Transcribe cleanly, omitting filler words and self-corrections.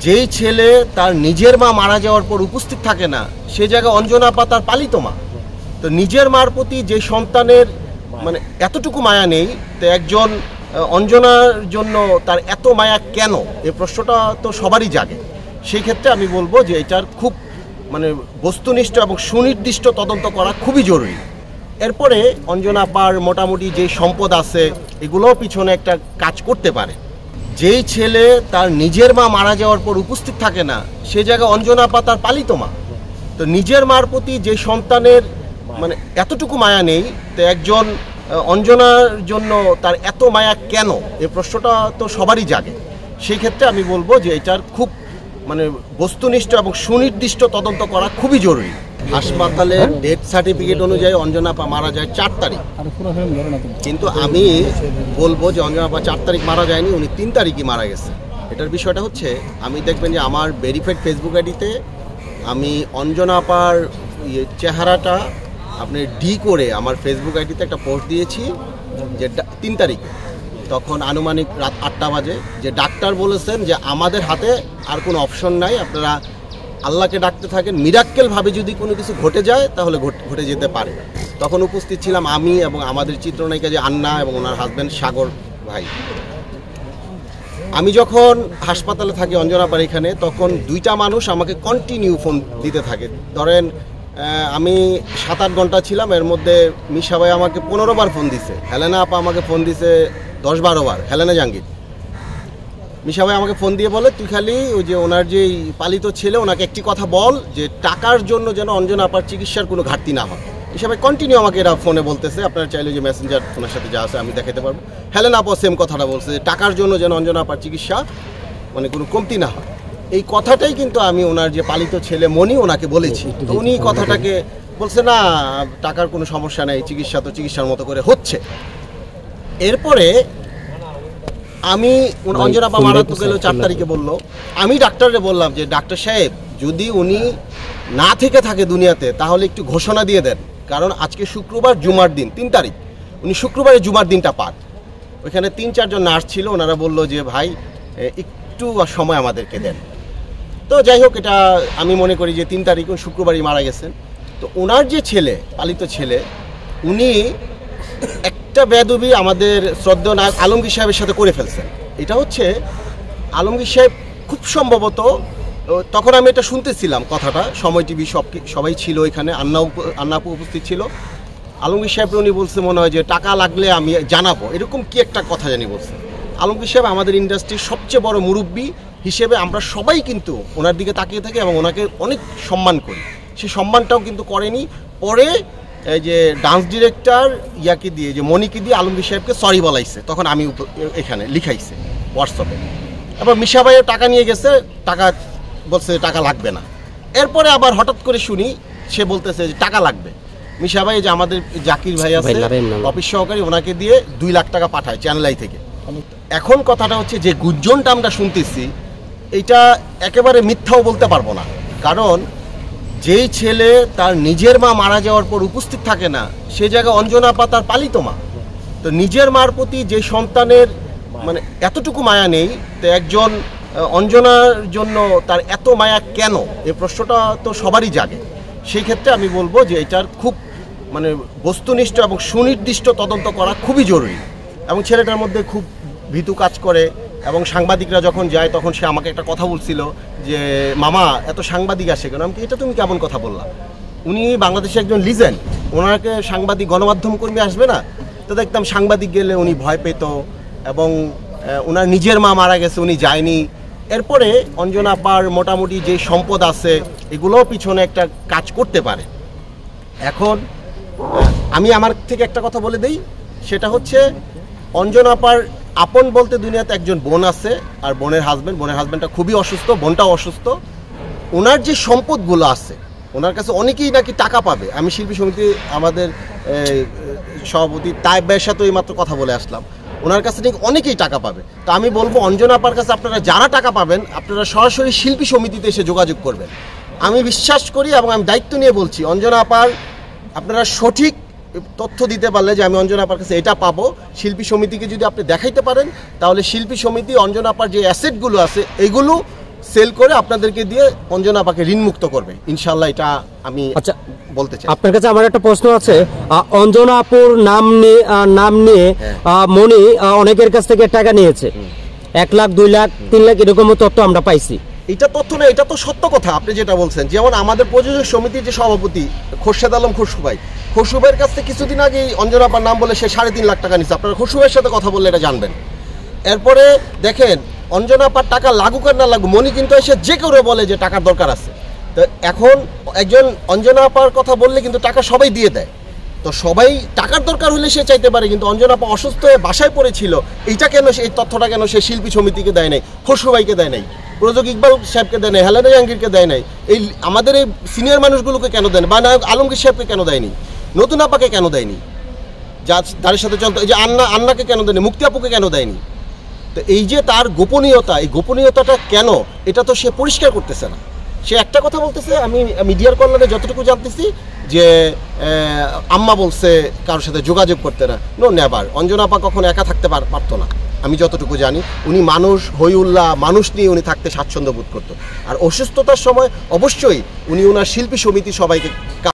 যেই ছেলে তার নিজের মা মারা যাওয়ার পর উপস্থিত থাকে না, সে জায়গায় অঞ্জনা আপা তার পালিত মা। তো নিজের মার প্রতি যে সন্তানের মানে এতটুকু মায়া নেই, তো একজন অঞ্জনার জন্য তার এত মায়া কেন, এই প্রশ্নটা তো সবারই জাগে। সেই ক্ষেত্রে আমি বলবো যে এটার খুব মানে বস্তুনিষ্ঠ এবং সুনির্দিষ্ট তদন্ত করা খুবই জরুরি। এরপরে অঞ্জনা আপার মোটামুটি যে সম্পদ আছে এগুলোও পিছনে একটা কাজ করতে পারে। যেই ছেলে তার নিজের মা মারা যাওয়ার পর উপস্থিত থাকে না, সে জায়গায় অঞ্জনা আপা তার পালিত মা। তো নিজের মার প্রতি যে সন্তানের মানে এতটুকু মায়া নেই, তো একজন অঞ্জনার জন্য তার এত মায়া কেন, এই প্রশ্নটা তো সবারই জাগে। সেই ক্ষেত্রে আমি বলবো যে এটার খুব মানে বস্তুনিষ্ঠ এবং সুনির্দিষ্ট তদন্ত করা খুবই জরুরি। হাসপাতালের ডেথ সার্টিফিকেট অনুযায়ী অঞ্জনা আপা মারা যায় 4 তারিখ, কিন্তু আমি বলবো যে অঞ্জনা আপা 4 তারিখ মারা যায়নি, উনি 3 তারিখই মারা গেছে। এটার বিষয়টা হচ্ছে, আমি দেখবেন যে আমার ভেরিফাইড ফেসবুক আইডিতে আমি অঞ্জনা আপার চেহারাটা আপনি ডি করে আমার ফেসবুক আইডিতে একটা পোস্ট দিয়েছি যে 3 তারিখ, তখন আনুমানিক রাত 8টা বাজে, যে ডাক্তার বলেছেন যে আমাদের হাতে আর কোনো অপশন নাই, আপনারা আল্লাহকে ডাকতে থাকেন, মিরাক্কেলভাবে যদি কোনো কিছু ঘটে যায় তাহলে ঘটে যেতে পারে। তখন উপস্থিত ছিলাম আমি এবং আমাদের চিত্রনায়িকা যে আন্না এবং ওনার হাজব্যান্ড সাগর ভাই। আমি যখন হাসপাতালে থাকি অঞ্জনা আপার এখানে, তখন 2টা মানুষ আমাকে কন্টিনিউ ফোন দিতে থাকে। ধরেন আমি 7-8 ঘন্টা ছিলাম, এর মধ্যে মিশা ভাই আমাকে 15 বার ফোন দিছে, হেলেনা আপা আমাকে ফোন দিছে 10-12 বার, হেলেনা জাহাঙ্গীর। মিশা ভাই আমাকে ফোন দিয়ে বলে, তুই খালি ওই যে ওনার যে পালিত ছেলে, ওনাকে একটি কথা বল যে টাকার জন্য যেন অঞ্জনা আপার চিকিৎসার কোনো ঘাটতি না হয়। মিশা ভাই কন্টিনিউ আমাকে এরা ফোনে বলতেছে, আপনারা চাইলে যে মেসেঞ্জার ওনার সাথে যা আছে আমি দেখাতে পারবো। হেলেনা আপা সেম কথাটা বলছে যে টাকার জন্য যেন অঞ্জনা আপার চিকিৎসা মানে কোনো কমতি না হয়। এই কথাটাই কিন্তু আমি ওনার যে পালিত ছেলে মনি ওনাকে বলেছি, তো উনি কথাটাকে বলছে না টাকার কোনো সমস্যা নেই, চিকিৎসা তো চিকিৎসার মতো করে হচ্ছে। এরপরে আমি অঞ্জনা আপা মারা তো গেল 4 তারিখে বললো, আমি ডাক্তাররে বললাম যে ডাক্তার সাহেব যদি উনি না থেকে থাকে দুনিয়াতে তাহলে একটু ঘোষণা দিয়ে দেন, কারণ আজকে শুক্রবার জুমার দিন 3 তারিখ, উনি শুক্রবারে জুমার দিনটা পান। ওইখানে 3-4 জন নার্স ছিল, ওনারা বললো যে ভাই একটু সময় আমাদেরকে দেন। তো যাই হোক, এটা আমি মনে করি যে 3 তারিখ শুক্রবারই মারা গেছেন। তো ওনার যে ছেলে পালিত ছেলে, উনি একটা বেয়াদবি আমাদের শ্রদ্ধেয় নায়ক আলমগীর সাহেবের সাথে করে ফেলছেন। এটা হচ্ছে আলমগীর সাহেব খুব সম্ভবত, তখন আমি এটা শুনতেছিলাম কথাটা, সময় টিভি সবাই ছিল এখানে, আন্না আপু উপস্থিত ছিল। আলমগীর সাহেব উনি বলছে মনে হয় যে টাকা লাগলে আমি জানাবো, এরকম কি একটা কথা জানি বলছে। আলমগীর সাহেব আমাদের ইন্ডাস্ট্রির সবচেয়ে বড় মুরব্বী হিসেবে আমরা সবাই কিন্তু ওনার দিকে তাকিয়ে থাকি এবং ওনাকে অনেক সম্মান করি। সেই সম্মানটাও কিন্তু করেনি। পরে এই যে ডান্স ডিরেক্টর ইয়াকে দিয়ে, যে মনিকে দিয়ে আলমগীর সাহেবকে সরি বলাইছে, তখন আমি এখানে লিখাইছে হোয়াটসঅ্যাপে। এবার মিশা ভাইয়ের টাকা নিয়ে গেছে, টাকা বলছে টাকা লাগবে না। এরপরে আবার হঠাৎ করে শুনি সে বলতেছে যে টাকা লাগবে। মিশা ভাই যে আমাদের জাকির ভাই আছে অফিস সহকারী, ওনাকে দিয়ে 2 লাখ টাকা পাঠায় চ্যানেলাই থেকে। এখন কথাটা হচ্ছে যে গুঞ্জনটা আমরা শুনতেছি, এটা একেবারে মিথ্যাও বলতে পারবো না, কারণ যেই ছেলে তার নিজের মা মারা যাওয়ার পর উপস্থিত থাকে না, সে জায়গায় অঞ্জনা আপা তার পালিত মা। তো নিজের মার প্রতি যে সন্তানের মানে এতটুকু মায়া নেই, তো একজন অঞ্জনার জন্য তার এত মায়া কেন, এই প্রশ্নটা তো সবারই জাগে। সেই ক্ষেত্রে আমি বলবো যে এটার খুব মানে বস্তুনিষ্ঠ এবং সুনির্দিষ্ট তদন্ত করা খুবই জরুরি। এবং ছেলেটার মধ্যে খুব ভীতু কাজ করে, এবং সাংবাদিকরা যখন যায় তখন সে আমাকে একটা কথা বলছিল যে মামা এত সাংবাদিক আসে কেন। আমি এটা তুমি কেমন কথা বললা, উনি বাংলাদেশে একজন লিজেন্ড, ওনাকে সাংবাদিক গণমাধ্যম কর্মী আসবে না? তো দেখতাম সাংবাদিক গেলে উনি ভয় পেত, এবং ওনার নিজের মা মারা গেছে উনি যায়নি। এরপরে অঞ্জনা আপার মোটামুটি যে সম্পদ আছে এগুলোও পিছনে একটা কাজ করতে পারে। এখন আমি আমার থেকে একটা কথা বলে দিই, সেটা হচ্ছে অঞ্জনা আপার আপন বলতে দুনিয়াতে একজন বোন আছে, আর বোনের হাজব্যান্ডটা খুবই অসুস্থ, বোনটাও অসুস্থ। ওনার যে সম্পদগুলো আছে, ওনার কাছে অনেকেই নাকি টাকা পাবে। আমি শিল্পী সমিতি আমাদের সভাপতি তাইব ভাইয়ের সাথে এইমাত্র কথা বলে আসলাম, ওনার কাছে নাকি অনেকেই টাকা পাবে। তো আমি বলবো অঞ্জনা আপার কাছে আপনারা যারা টাকা পাবেন, আপনারা সরাসরি শিল্পী সমিতিতে এসে যোগাযোগ করবেন। আমি বিশ্বাস করি এবং আমি দায়িত্ব নিয়ে বলছি, অঞ্জনা আপার আপনারা সঠিক তথ্য দিতে পারলে যে আমি অঞ্জনা আপার কাছে এটা পাবো, শিল্পী সমিতিকে যদি আপনি দেখাইতে পারেন, তাহলে শিল্পী সমিতি অঞ্জনা আপার যে অ্যাসেটগুলো আছে এগুলো সেল করে আপনাদেরকে দিয়ে অঞ্জনা আপাকে ঋণমুক্ত করবে ইনশাল্লাহ, এটা আমি আচ্ছা বলতে চাই। আপনার কাছে আমার একটা প্রশ্ন আছে, অঞ্জনা আপুর নাম নিয়ে মনি অনেকের কাছ থেকে টাকা নিয়েছে, 1 লাখ 2 লাখ 3 লাখ এরকম তথ্য আমরা পাইছি। এটা তথ্য না, এটা তো সত্য কথা আপনি যেটা বলছেন। যেমন আমাদের প্রযোজক সমিতির যে সভাপতি খোরশেদ আলম খসরু ভাইয়ের কাছ থেকে কিছুদিন আগে অঞ্জনা আপার নাম বলে সে 3.5 লাখ টাকা নিচ্ছে। আপনারা খসরু ভাইয়ের সাথে কথা বললে এটা জানবেন। এরপরে দেখেন অঞ্জনা আপার টাকা লাগুক আর না লাগুক, মনি কিন্তু এসে যে কেউ বলে যে টাকার দরকার আছে। তো এখন একজন অঞ্জনা আপার কথা বললে কিন্তু টাকা সবাই দিয়ে দেয়। তো সবাই টাকার দরকার হলে সে চাইতে পারে, কিন্তু অঞ্জনা আপা অসুস্থ হয়ে বাসায় পড়েছিল, এইটা কেন এই তথ্যটা কেন সে শিল্পী সমিতিকে দেয় নাই, খসরু ভাইকে দেয় নাই, প্রযোজক ইকবাল সাহেবকে দেয় নাই, হেলেনা জাহাঙ্গীরকে দেয় নাই, এই আমাদের এই সিনিয়র মানুষগুলোকে কেন দেয় না, বা নায়ক আলমগীর সাহেবকে কেন দেয়নি, নতুন আপাকে কেন দেয়নি, যার সাথে চলতো এই যে আন্নাকে কেন দেয়নি, মুক্তি আপুকে কেন দেয়নি? তো এই যে তার গোপনীয়তা, এই গোপনীয়তাটা কেন, এটা তো সে পরিষ্কার করতেছে না। সে একটা কথা বলতেছে, আমি মিডিয়ার কল্যাণে যতটুকু জানতেছি যে আম্মা বলছে কারোর সাথে যোগাযোগ করতে না। নো নেভার, অঞ্জনা আপা কখনো একা থাকতে পারতো না, আমি যতটুকু জানি। উনি মানুষ, হইউল্লাহ মানুষ নিয়ে উনি থাকতে স্বাচ্ছন্দ্য বোধ করতো। আর অসুস্থতার সময় অবশ্যই উনি ওনার শিল্পী সমিতি সবাইকে